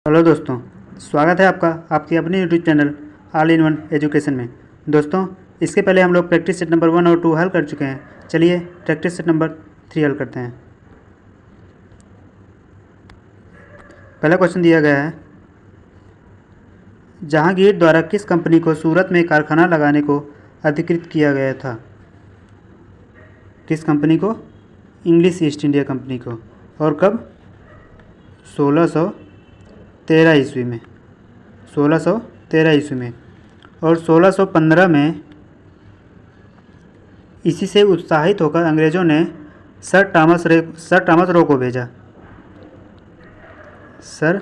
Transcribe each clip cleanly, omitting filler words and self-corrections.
Hello दोस्तों, स्वागत है आपका आपकी अपने YouTube channel all in one education में। दोस्तों, इसके पहले हम लोग प्रैक्टिस सेट नंबर 1 और 2 हल कर चुके हैं। चलिए प्रैक्टिस सेट नंबर 3 हल करते हैं। पहला क्वेश्चन दिया गया है, जहांगीर द्वारा किस कंपनी को सूरत में कारखाना लगाने को अधिकृत किया गया था? किस कंपनी को? इंग्लिश ईस्ट इंडिया कंपनी को। और कब? 1613 ईस्वी में। 1613 ईस्वी में। और 1615 में इसी से उत्साहित होकर अंग्रेज़ों ने सर टॉमस रो को भेजा। सर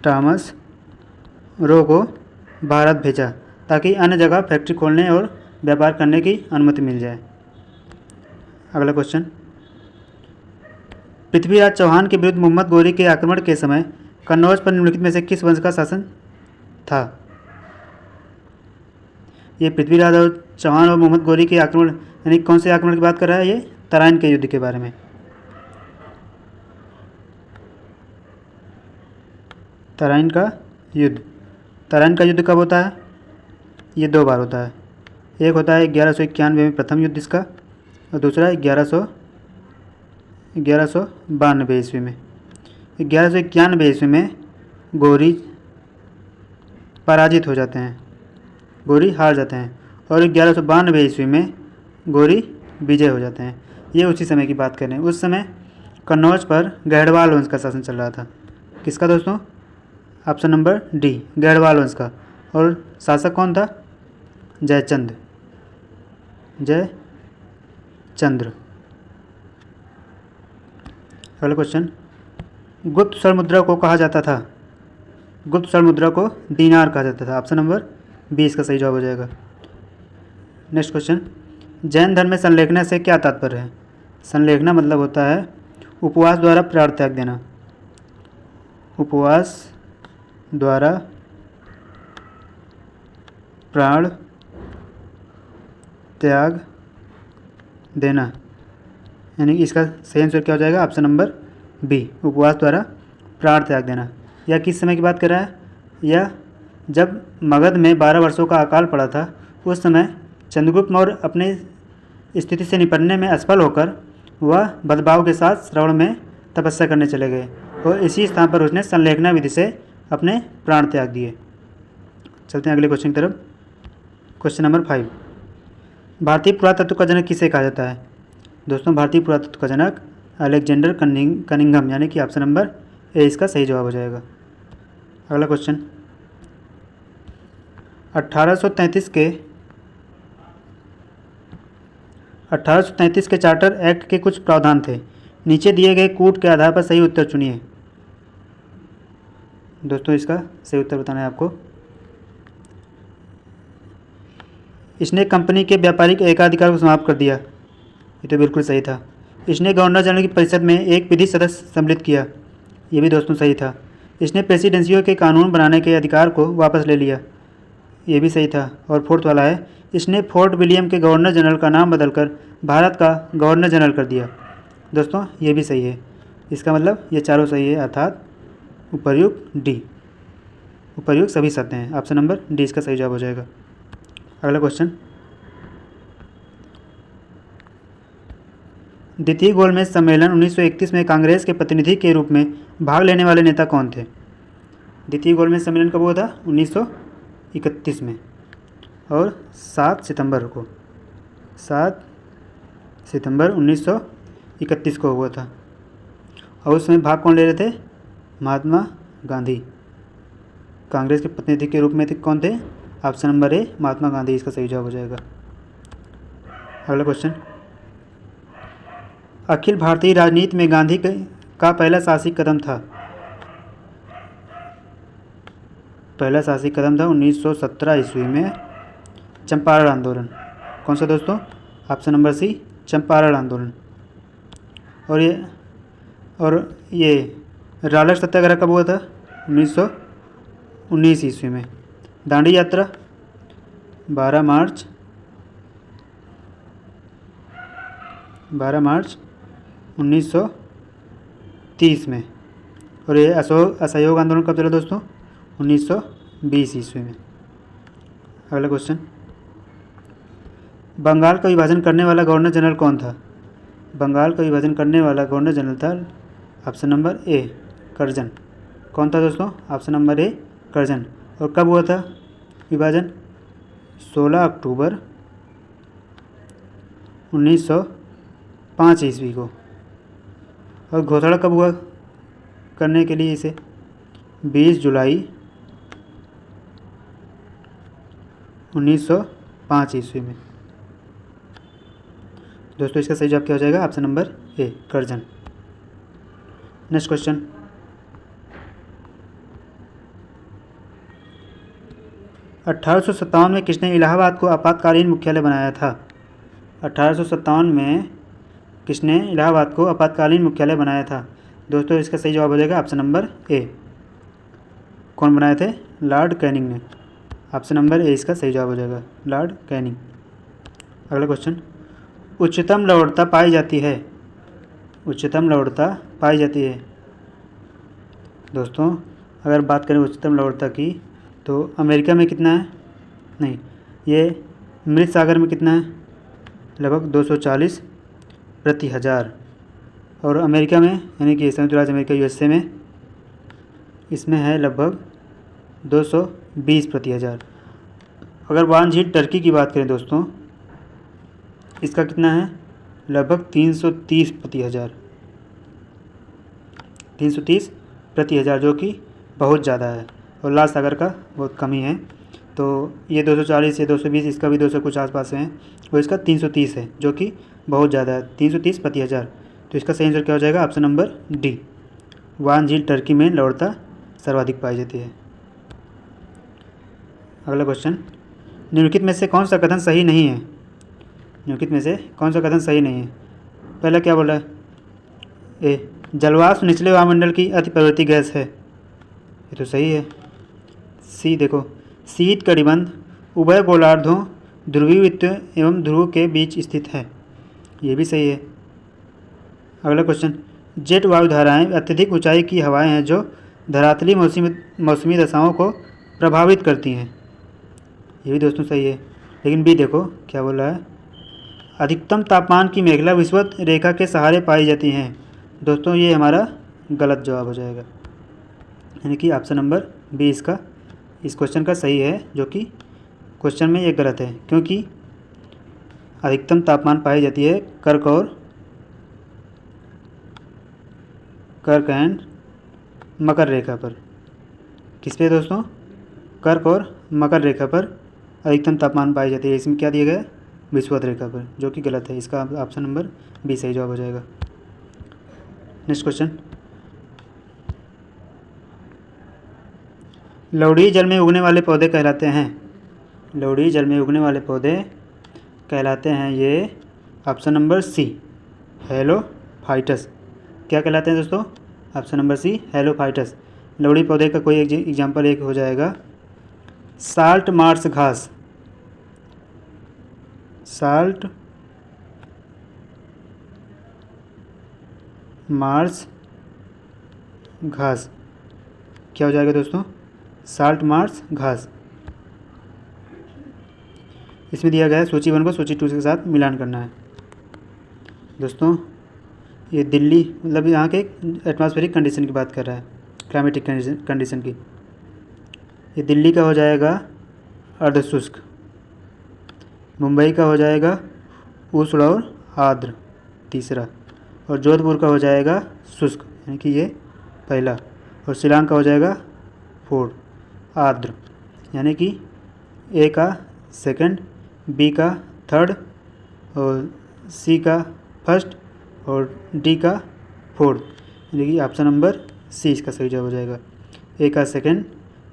टॉमस रो को भारत भेजा ताकि अन्य जगह फैक्ट्री खोलने और व्यापार करने की अनुमति मिल जाए। अगला क्वेश्चन, पृथ्वीराज चौहान के विरुद्ध मोहम्मद गोरी के आक्रमण के समय कन्नौज पर निम्नलिखित में से किस वंश का शासन था? ये पृथ्वीराज और चौहान और मोहम्मद गोरी के आक्रमण यानी कौन से आक्रमण की बात कर रहा है? ये तराइन के युद्ध के बारे में। तराइन का युद्ध। तराइन का युद्ध कब होता है? ये 2 बार होता है। एक होता है 1191 में प्रथम युद्ध इसका, और दूसरा 1192 ईस्वी में। 1191 ईस्वी में गोरी पराजित हो जाते हैं, गोरी हार जाते हैं, और 1192 ईस्वी में गोरी विजय हो जाते हैं। ये उसी समय की बात कर रहे हैं। उस समय कन्नौज पर गढ़वाल वंश का शासन चल रहा था। किसका दोस्तों? ऑप्शन नंबर डी, गढ़वाल वंश का। और शासक कौन था? जयचंद्र। अगला क्वेश्चन, गुप्त स्वर्ण मुद्रा को कहा जाता था? गुप्त स्वर्ण मुद्रा को दीनार कहा जाता था। ऑप्शन नंबर बी इसका सही जवाब हो जाएगा। नेक्स्ट क्वेश्चन, जैन धर्म में संलेखना से क्या तात्पर्य है? संलेखना मतलब होता है उपवास द्वारा प्राण त्याग देना। उपवास द्वारा प्राण त्याग देना, यानी इसका सही आंसर क्या हो जाएगा? ऑप्शन नंबर बी, उपवास द्वारा प्राण त्याग देना। यह किस समय की बात कर रहा है? यह जब मगध में 12 वर्षों का अकाल पड़ा था, उस समय चंद्रगुप्त मौर्य अपने स्थिति से निपटने में असफल होकर वह बदभाव के साथ श्रवण में तपस्या करने चले गए, और इसी स्थान पर उसने संलेखना विधि से अपने प्राण त्याग दिए। चलते हैं अगले क्वेश्चन की तरफ। क्वेश्चन नंबर 5, भारतीय पुरातत्व का जनक किसे कहा जाता है? दोस्तों, भारतीय पुरातत्व का जनक अलेक्जेंडर कनिंघम, यानी कि ऑप्शन नंबर ए इसका सही जवाब हो जाएगा। अगला क्वेश्चन, 1833 के चार्टर एक्ट के कुछ प्रावधान थे। नीचे दिए गए कूट के आधार पर सही उत्तर चुनिए। दोस्तों, इसका सही उत्तर बताना है आपको। इसने कंपनी के व्यापारिक एकाधिकार को समाप्त कर दिया। ये तो बिल्कुल सही था। इसने गवर्नर जनरल की परिषद में एक विधि सदस्य सम्मिलित किया। ये भी दोस्तों सही था। इसने प्रेसिडेंसियों के कानून बनाने के अधिकार को वापस ले लिया। ये भी सही था। और फोर्थ वाला है, इसने फोर्ट विलियम के गवर्नर जनरल का नाम बदलकर भारत का गवर्नर जनरल कर दिया। दोस्तों, ये भी सही है। इसका मतलब ये चारों सही है, अर्थात उपर्युक्त डी, उपर्युक्त सभी सत्य हैं। ऑप्शन नंबर डी इसका सही जवाब हो जाएगा। अगला क्वेश्चन, द्वितीय गोलमेज सम्मेलन 1931 में कांग्रेस के प्रतिनिधि के रूप में भाग लेने वाले नेता कौन थे? द्वितीय गोलमेज सम्मेलन कब हुआ था? 1931 में, और 7 सितंबर 1931 को हुआ था। और उसमें भाग कौन ले रहे थे? महात्मा गांधी। कांग्रेस के प्रतिनिधि के रूप में थे कौन थे? Option number A, Mahatma Gandhi इसका सही जवाब हो जाएगा। अगला क्वेश्चन, अखिल भारतीय राजनीति में गांधी का पहला साहसिक कदम था? पहला साहसिक कदम था 1917 ईस्वी में चंपारण आंदोलन। कौन सा दोस्तों? ऑप्शन नंबर सी, चंपारण आंदोलन। और ये रालट सत्याग्रह कब हुआ था? 1919 ईस्वी में। दांडी यात्रा 12 मार्च 19 1930 में। और ये असहयोग आंदोलन कब चला दोस्तों? 1920 ईस्वी में। अगला क्वेश्चन, बंगाल का विभाजन करने वाला गवर्नर जनरल कौन था? बंगाल का विभाजन करने वाला गवर्नर जनरल था ऑप्शन नंबर ए कर्जन। कौन था दोस्तों? Option number A Curzon. और कब हुआ था विभाजन? 16 अक्टूबर 1905 ईस्वी को। और घोषणा कब हुआ करने के लिए इसे? 20 जुलाई 1905 ईस्वी में। दोस्तों इसका सही जवाब क्या हो जाएगा? Option number A Curzon. Next question, अठारह में किसने इलाहाबाद को आपातकालीन मुख्यालय बनाया था? 1857 में किसने इलाहाबाद को आपातकालीन मुख्यालय बनाया था? दोस्तों इसका सही जवाब हो जाएगा ऑप्शन नंबर ए। कौन बनाए थे? लॉर्ड कैनिंग ने। ऑप्शन नंबर ए इसका सही जवाब हो जाएगा, लॉर्ड कैनिंग। अगला क्वेश्चन, उच्चतम लवणता पाई जाती है। उच्चतम लवणता पाई जाती है। दोस्तों अगर बात करें उच्चतम लवणता की तो अमेरिका में कितना है? नहीं, ये मृत सागर में कितना है? लगभग 240 प्रति हज़ार। और अमेरिका में यानी कि संयुक्त राज्य अमेरिका यूएसए में इसमें है लगभग 220 प्रति हज़ार। अगर वान झील टर्की की बात करें दोस्तों, इसका कितना है? लगभग 330 प्रति हज़ार। 330 प्रति हज़ार जो कि बहुत ज़्यादा है। और लाल सागर का बहुत कम ही है। तो ये 240 या 220, इसका भी 200 कुछ आसपास है। और इसका 330 है जो कि बहुत ज़्यादा है, 330 प्रति हज़ार। तो इसका सही आंसर क्या हो जाएगा? ऑप्शन नंबर डी, वान झील टर्की में लवणता सर्वाधिक पाई जाती है। अगला क्वेश्चन, निम्नलिखित में से कौन सा कथन सही नहीं है? निम्नलिखित में से कौन सा कथन सही नहीं है? पहला क्या बोला है? ए, जलवाष्प निचले वायुमंडल की अति प्रवृत्ति गैस है। ये तो सही है। सी देखो, शीत कटिबंध उभय गोलार्धों ध्रुवीयत्व एवं ध्रुव के बीच स्थित है। ये भी सही है। अगला क्वेश्चन, जेट वायुधाराएं अत्यधिक ऊंचाई की हवाएं हैं जो धरातली मौसमी दशाओं को प्रभावित करती हैं। ये भी दोस्तों सही है। लेकिन बी देखो क्या बोला है? अधिकतम तापमान की मेखला विषुवत रेखा के सहारे पाई जाती हैं। दोस्तों ये हमारा गलत जवाब हो जाएगा, यानी कि ऑप्शन नंबर बी इसका इस क्वेश्चन का सही है, जो कि क्वेश्चन में ये गलत है। क्योंकि अधिकतम तापमान पाई जाती है कर्क एंड मकर रेखा पर। किस पे दोस्तों? कर्क और मकर रेखा पर अधिकतम तापमान पाई जाती है। इसमें क्या दिया गया है? विषुवत रेखा पर, जो कि गलत है। इसका ऑप्शन नंबर बी सही जवाब हो जाएगा। नेक्स्ट क्वेश्चन, लवणीय जल में उगने वाले पौधे कहलाते हैं। लवणीय जल में उगने वाले पौधे कहलाते हैं ये ऑप्शन नंबर सी, हेलोफाइटस। क्या कहलाते हैं दोस्तों? Option number C, halophytes. लवणीय पौधे का कोई एग्जाम्पल एक हो जाएगा साल्ट मार्श घास। साल्ट मार्श घास क्या हो जाएगा दोस्तों? साल्ट मार्श घास। इसमें दिया गया है सूची 1 को सूची 2 के साथ मिलान करना है। दोस्तों ये दिल्ली मतलब यहाँ के एटमॉस्फेरिक कंडीशन की बात कर रहा है, क्लाइमेटिक कंडीशन की। ये दिल्ली का हो जाएगा अर्धशुष्क, मुंबई का हो जाएगा उष्ण और आर्द्र तीसरा, और जोधपुर का हो जाएगा शुष्क यानी कि ये पहला, और शिलांग का हो जाएगा फोर्थ आर्द्र यानी कि ए का सेकंड, बी का थर्ड, और सी का फर्स्ट, और डी का फोर्थ, यानी कि ऑप्शन नंबर सी इसका सही जवाब हो जाएगा। ए का सेकंड,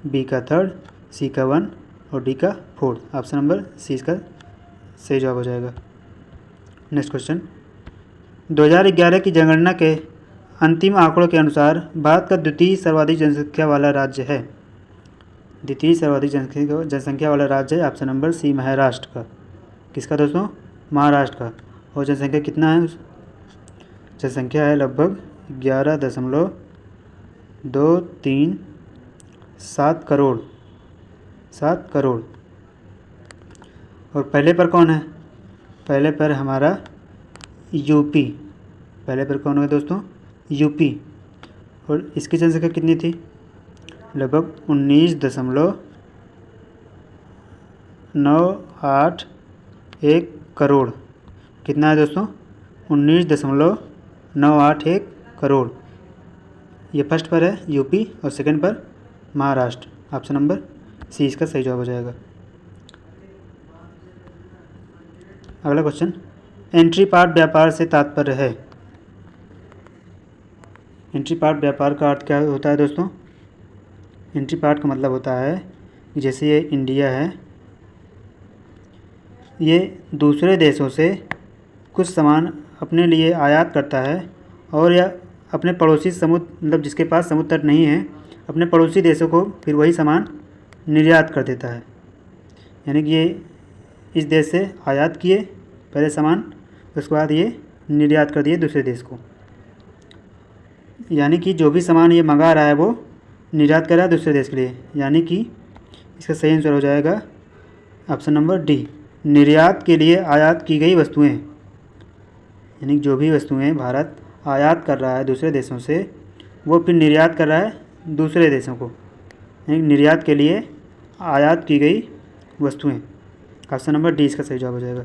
बी का थर्ड, सी का 1 और डी का 4। ऑप्शन नंबर सी इसका सही जवाब हो जाएगा। नेक्स्ट क्वेश्चन, 2011 की जनगणना के अंतिम आंकड़ों के अनुसार भारत का द्वितीय सर्वाधिक जनसंख्या वाला राज्य है। द्वितीय सर्वाधिक जनसंख्या वाला राज्य है ऑप्शन नंबर सी, महाराष्ट्र का। किसका दोस्तों? महाराष्ट्र का। और जनसंख्या कितना है? जनसंख्या है लगभग 11.237 करोड़, 7 करोड़। और पहले पर कौन है? पहले पर हमारा यूपी। पहले पर कौन है दोस्तों? यूपी। और इसकी जनसंख्या कितनी थी? लगभग 19.981 करोड़। कितना है दोस्तों? 19.981 करोड़। ये फर्स्ट पर है यूपी और सेकंड पर महाराष्ट्र। ऑप्शन नंबर सी इसका सही जवाब हो जाएगा। अगला क्वेश्चन, एंट्री पार्ट व्यापार से तात्पर्य है। एंट्री पार्ट व्यापार का अर्थ क्या होता है दोस्तों? एंट्री पार्ट का मतलब होता है कि जैसे ये इंडिया है, ये दूसरे देशों से कुछ सामान अपने लिए आयात करता है और या अपने पड़ोसी समुद्र, मतलब जिसके पास समुद्र तट नहीं है, अपने पड़ोसी देशों को फिर वही सामान निर्यात कर देता है। यानी कि ये इस देश से आयात किए पहले सामान, उसके बाद ये निर्यात कर दिए दूसरे देश को। यानी कि जो भी सामान ये मंगा रहा है वो निर्यात कर रहा है दूसरे देश के लिए। यानी कि इसका सही आंसर हो जाएगा ऑप्शन नंबर डी, निर्यात के लिए आयात की गई वस्तुएं। यानी जो भी वस्तुएं भारत आयात कर रहा है दूसरे देशों से, वो फिर निर्यात कर रहा है दूसरे देशों को। यानी निर्यात के लिए आयात की गई वस्तुएं। ऑप्शन नंबर डी इसका सही जवाब हो जाएगा।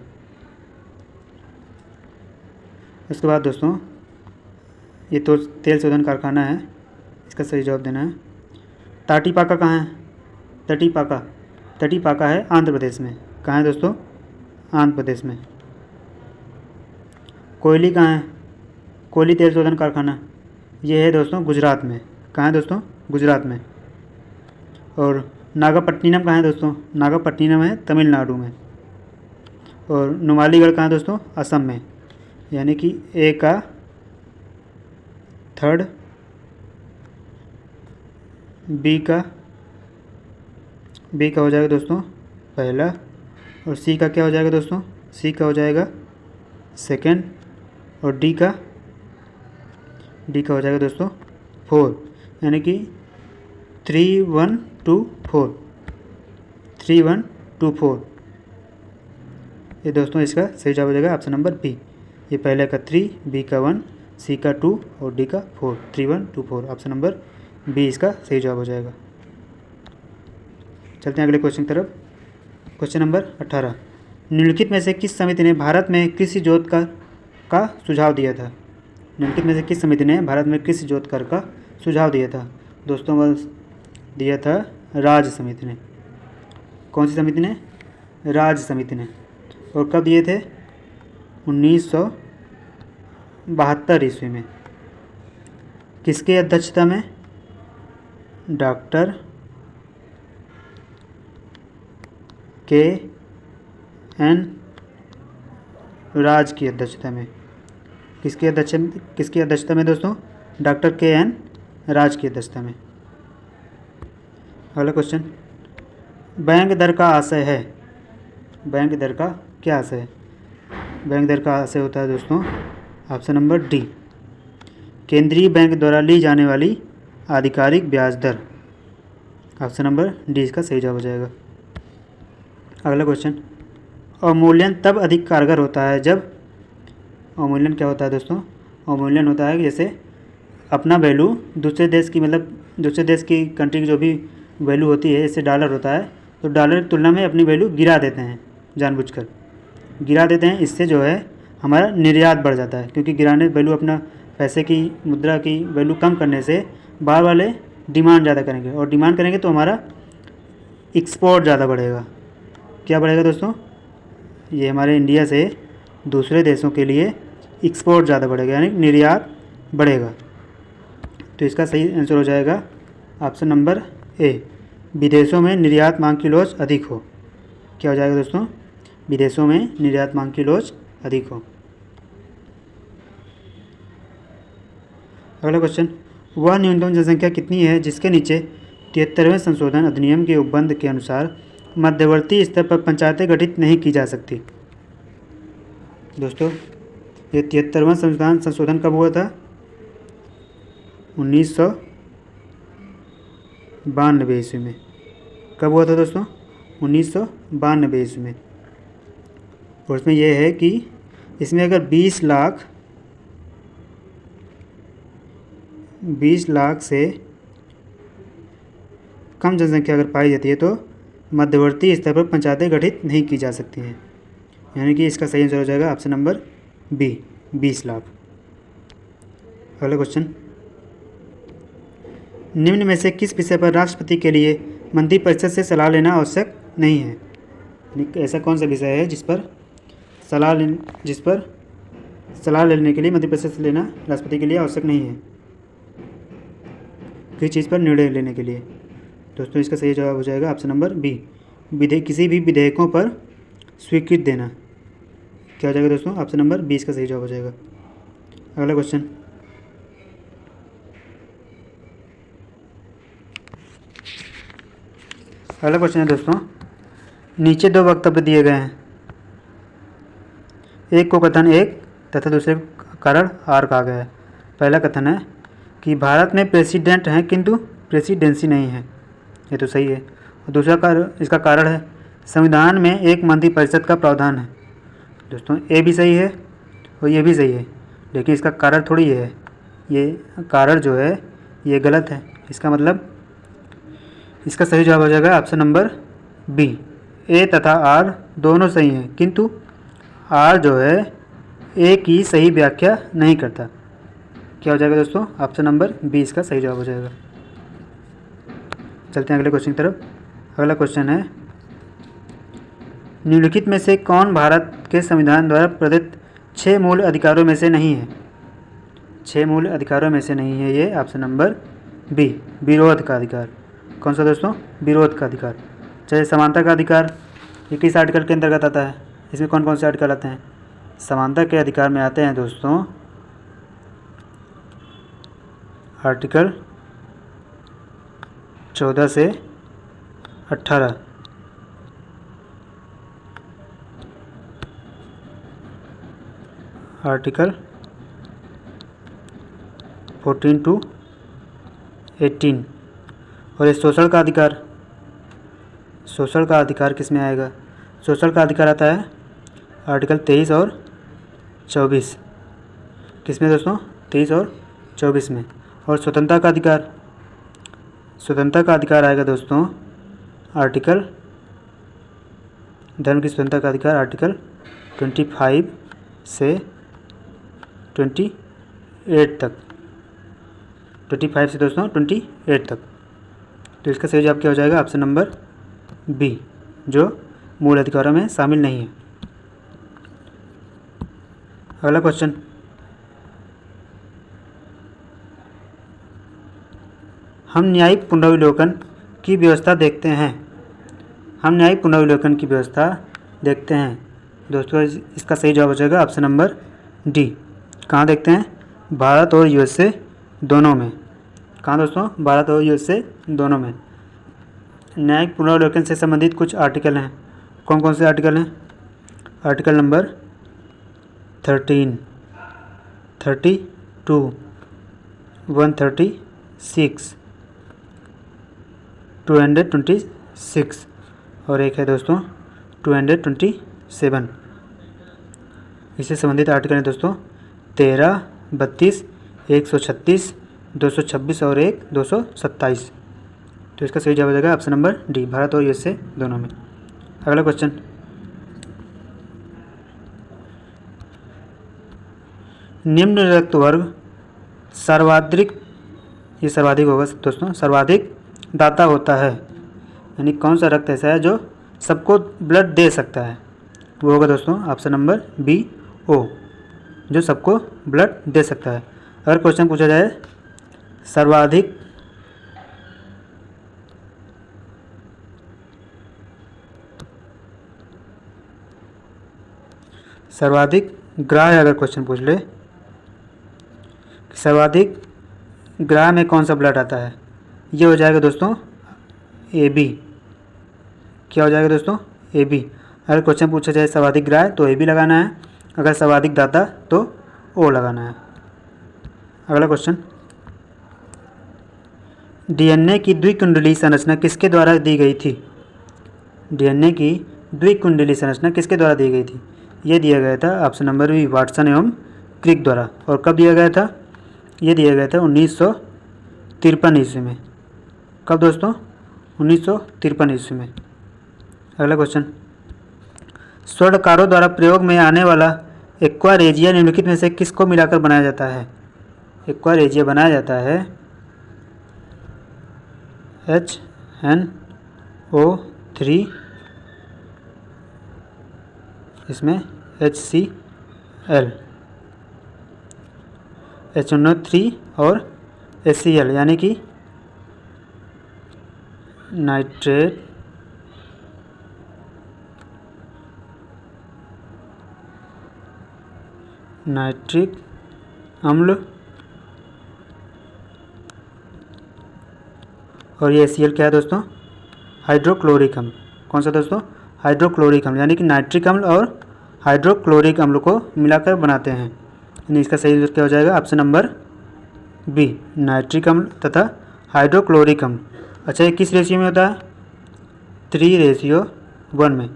उसके बाद दोस्तों, ये तो तेल शोधन कारखाना है, इसका सही जवाब देना है। टाटीपाका कहाँ है? टाटीपाका है आंध्र प्रदेश में। कहाँ है दोस्तों? आंध्र प्रदेश में। कोयली कहाँ है? कोयली तेल शोधन कारखाना, ये है दोस्तों गुजरात में। कहाँ है दोस्तों? गुजरात में। और नागापट्टिनम कहाँ है दोस्तों? नागापट्टिनम है तमिलनाडु में। और नुमालीगढ़ कहाँ है दोस्तों? असम में। यानी कि ए का थर्ड, बी का हो जाएगा दोस्तों पहला, और सी का क्या हो जाएगा दोस्तों? सी का हो जाएगा सेकंड, और डी का हो जाएगा दोस्तों 4। यानी कि 3124, 3124। ये दोस्तों इसका सही जवाब हो जाएगा ऑप्शन नंबर बी। ये पहले का 3, बी का 1, सी का 2 और डी का 4, 3124। ऑप्शन नंबर बी इसका सही जवाब हो जाएगा। चलते हैं अगले क्वेश्चन की तरफ। क्वेश्चन नंबर 18, निम्नलिखित में से किस समिति ने भारत में कृषि जोत कर का सुझाव दिया था? निम्नलिखित में से किस समिति ने भारत में कृषि जोत कर का सुझाव दिया था? दोस्तों बस दिया था राज्य समिति ने। कौन सी समिति ने? राज्य समिति ने। और कब दिए थे? 1972 ईस्वी में। किसके अध्यक्षता में? Doctor K. N.. राज की अध्यक्षता में। किसकी अध्यक्षता में दोस्तों? Doctor K. N.. राज की अध्यक्षता में। अगला क्वेश्चन, बैंक दर का आशय है। बैंक दर का क्या आशय है? बैंक दर का आशय होता है दोस्तों ऑप्शन नंबर डी, केंद्रीय बैंक द्वारा ली जाने वाली आधिकारिक ब्याज दर। ऑप्शन नंबर डी इसका सही जवाब हो जाएगा। अगला क्वेश्चन, अवमूल्यन तब अधिक कारगर होता है जब, अवमूल्यन क्या होता है दोस्तों? अवमूल्यन होता है कि जैसे अपना वैल्यू दूसरे देश की, मतलब दूसरे देश की कंट्री की जो भी वैल्यू होती है, जैसे डॉलर होता है, तो डॉलर की तुलना में अपनी वैल्यू गिरा देते हैं, जानबूझकर गिरा देते हैं। इससे जो है हमारा निर्यात बढ़ जाता है, क्योंकि गिराने वैल्यू, अपना पैसे की, मुद्रा की वैल्यू कम करने से बाहर वाले डिमांड ज़्यादा करेंगे, और डिमांड करेंगे तो हमारा एक्सपोर्ट ज़्यादा बढ़ेगा। क्या बढ़ेगा दोस्तों? ये हमारे इंडिया से दूसरे देशों के लिए एक्सपोर्ट ज़्यादा बढ़ेगा, यानी निर्यात बढ़ेगा। तो इसका सही आंसर हो जाएगा ऑप्शन नंबर ए, विदेशों में निर्यात मांग की लोच अधिक हो। क्या हो जाएगा दोस्तों? विदेशों में निर्यात मांग की लोच अधिक हो। अगला क्वेश्चन, वह न्यूनतम जनसंख्या कितनी है जिसके नीचे 73वें संशोधन अधिनियम के उपबंध के अनुसार मध्यवर्ती स्तर पर पंचायतें गठित नहीं की जा सकती? दोस्तों ये 73वां संशोधन कब हुआ था? 1992 ईस्वी में। कब हुआ था दोस्तों? 1992 ईस्वी में। और इसमें यह है कि इसमें अगर 20 लाख से कम जनसंख्या अगर पाई जाती है तो मध्यवर्ती स्तर पर पंचायतें गठित नहीं की जा सकती हैं। यानी कि इसका सही आंसर हो जाएगा ऑप्शन नंबर बी, 20 लाख। अगला क्वेश्चन, निम्न में से किस विषय पर राष्ट्रपति के लिए मंत्रिपरिषद से सलाह लेना आवश्यक नहीं है? ऐसा कौन सा विषय है जिस पर सलाह लेने के लिए मंत्रिपरिषद से लेना राष्ट्रपति के लिए आवश्यक नहीं है? किस चीज़ पर निर्णय लेने के लिए? दोस्तों इसका सही जवाब हो जाएगा ऑप्शन नंबर बी, किसी भी विधेयकों पर स्वीकृति देना। क्या हो जाएगा दोस्तों? ऑप्शन नंबर बी इसका सही जवाब हो जाएगा। अगला क्वेश्चन, है दोस्तों, नीचे 2 वक्तव्य दिए गए हैं। एक को कथन 1 तथा दूसरे को कारण आर कहा गया है। पहला कथन है कि भारत में प्रेसिडेंट हैं किंतु प्रेसिडेंसी नहीं है। ये तो सही है। और दूसरा इसका कारण है संविधान में एक मंत्रिपरिषद का प्रावधान है। दोस्तों ये भी सही है और ये भी सही है, लेकिन इसका कारण थोड़ी ये है। ये कारण जो है ये गलत है। इसका मतलब इसका सही जवाब हो जाएगा ऑप्शन नंबर बी, ए तथा आर दोनों सही हैं किंतु आर जो है ए की सही व्याख्या नहीं करता। क्या हो जाएगा दोस्तों? ऑप्शन नंबर बी इसका सही जवाब हो जाएगा। चलते हैं अगले क्वेश्चन की तरफ। अगला क्वेश्चन है, निम्नलिखित में से कौन भारत के संविधान द्वारा प्रदत्त 6 मूल अधिकारों में से नहीं है? 6 मूल अधिकारों में से नहीं है ये ऑप्शन नंबर बी, विरोध का अधिकार। कौन सा दोस्तों? विरोध का अधिकार। चाहे समानता का अधिकार, ये किस आर्टिकल के अंतर्गत आता है? इसमें कौन कौन से आर्टिकल आते हैं? समानता के अधिकार में आते हैं दोस्तों आर्टिकल 14 से 18, आर्टिकल 14 to 18। और ये शोषण का अधिकार किस में आएगा? शोषण का अधिकार आता है आर्टिकल 23 और 24। किस में दोस्तों? 23 और 24 में। और स्वतंत्रता का अधिकार आएगा दोस्तों आर्टिकल, धर्म की स्वतंत्रता का अधिकार आर्टिकल 25 से 28 तक, 25 से दोस्तों 28 तक। तो इसका सही जवाब क्या हो जाएगा? ऑप्शन नंबर बी, जो मूल अधिकारों में शामिल नहीं है। अगला क्वेश्चन, हम न्यायिक पुनर्विलोकन की व्यवस्था देखते हैं। दोस्तों इसका सही जवाब हो जाएगा ऑप्शन नंबर डी। कहाँ देखते हैं? भारत और यूएसए दोनों में। कहाँ दोस्तों? भारत और यूएसए दोनों में। न्यायिक पुनर्विलोकन से संबंधित कुछ आर्टिकल हैं। कौन कौन से आर्टिकल हैं? आर्टिकल नंबर 13, 32, 136, 226 और एक है दोस्तों 227। इससे संबंधित आर्टिकल हैं दोस्तों 13, 32, 136, 226 और एक 227। तो इसका सही जवाब हो जाएगा ऑप्शन नंबर डी, भारत और यूएसए दोनों में। अगला क्वेश्चन, निम्न रक्त वर्ग सर्वाधिक, ये सर्वाधिक होगा दोस्तों, सर्वाधिक दाता होता है। यानी कौन सा रक्त ऐसा है जो सबको ब्लड दे सकता है? वो होगा दोस्तों ऑप्शन नंबर बी, ओ, जो सबको ब्लड दे सकता है। अगर क्वेश्चन पूछा जाए सर्वाधिक ग्राह्य, अगर क्वेश्चन पूछ ले सर्वाधिक ग्राह्य में कौन सा ब्लड आता है, ये हो जाएगा दोस्तों ए बी। क्या हो जाएगा दोस्तों? A B. अगर क्वेश्चन पूछा जाए सर्वाधिक ग्राह्य तो ए बी लगाना है, अगर सर्वाधिक दाता तो ओ लगाना है। अगला क्वेश्चन, डीएनए की द्विकुंडली संरचना किसके द्वारा दी गई थी? डीएनए की द्विकुंडली संरचना किसके द्वारा दी गई थी? ये दिया गया था ऑप्शन नंबर बी, वाटसन एवं क्रिक द्वारा। और कब दिया गया था? ये दिया गया था 1953 ईस्वी में। कब दोस्तों? 1953 ईस्वी में। अगला क्वेश्चन, स्वर्णकारों द्वारा प्रयोग में आने वाला एक्वा रेजिया निम्नलिखित में से किसको मिलाकर बनाया जाता है? एक्वा रेजिया बनाया जाता है HNO3, इसमें HCl, HNO3 और HCl यानी कि नाइट्रेट नाइट्रिक अम्ल और ये HCl क्या है दोस्तों? हाइड्रोक्लोरिक अम्ल। कौन सा दोस्तों? हाइड्रोक्लोरिक अम्ल, यानी कि नाइट्रिक अम्ल और हाइड्रोक्लोरिक अम्ल को मिलाकर बनाते हैं। यानी इसका सही उत्तर क्या हो जाएगा? ऑप्शन नंबर बी, नाइट्रिक अम्ल तथा हाइड्रोक्लोरिक अम्ल। अच्छा, ये किस रेशियो में होता है? 3:1 में।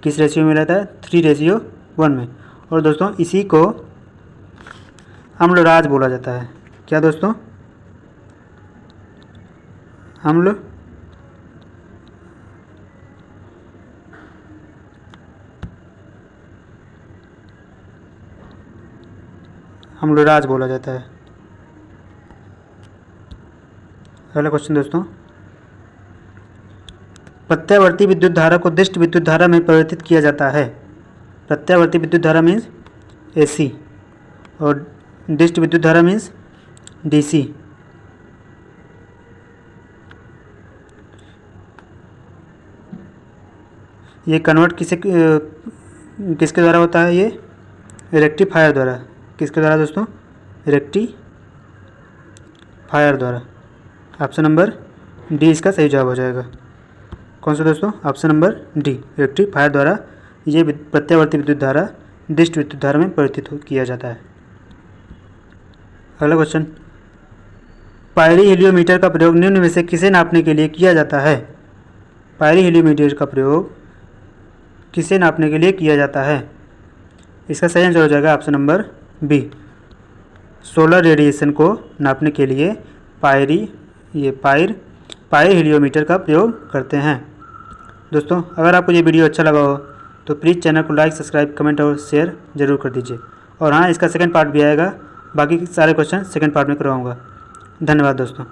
किस रेशियो में रहता है? 3:1 में। और दोस्तों इसी को अम्लराज बोला जाता है। क्या दोस्तों? अम्लराज बोला जाता है। अगला क्वेश्चन दोस्तों, प्रत्यावर्ती विद्युत धारा को दिष्ट विद्युत धारा में परिवर्तित किया जाता है। प्रत्यावर्ती विद्युत धारा मीन्स AC और दिष्ट विद्युत धारा मीन्स DC। ये कन्वर्ट किसके द्वारा होता है? ये रेक्टिफायर द्वारा। किसके द्वारा दोस्तों? रेक्टिफायर द्वारा। ऑप्शन नंबर डी इसका सही जवाब हो जाएगा। कौन सा दोस्तों? ऑप्शन नंबर डी, रेक्टिफायर द्वारा ये प्रत्यावर्ती विद्युत धारा दिष्ट विद्युत धारा में परिवर्तित किया जाता है। अगला क्वेश्चन, पायरी हेलियोमीटर का प्रयोग निम्न में से किसे नापने के लिए किया जाता है? पायरी हेलियोमीटर का प्रयोग किसे नापने के लिए किया जाता है? इसका सही आंसर हो जाएगा option number B, solar radiation को नापने के लिए पायरी हेलियोमीटर का प्रयोग करते हैं। दोस्तों अगर आपको ये वीडियो अच्छा लगा हो तो प्लीज़ चैनल को लाइक, सब्सक्राइब, कमेंट और शेयर ज़रूर कर दीजिए। और हाँ, इसका सेकंड पार्ट भी आएगा। बाकी सारे क्वेश्चन सेकंड पार्ट में करवाऊँगा। धन्यवाद दोस्तों।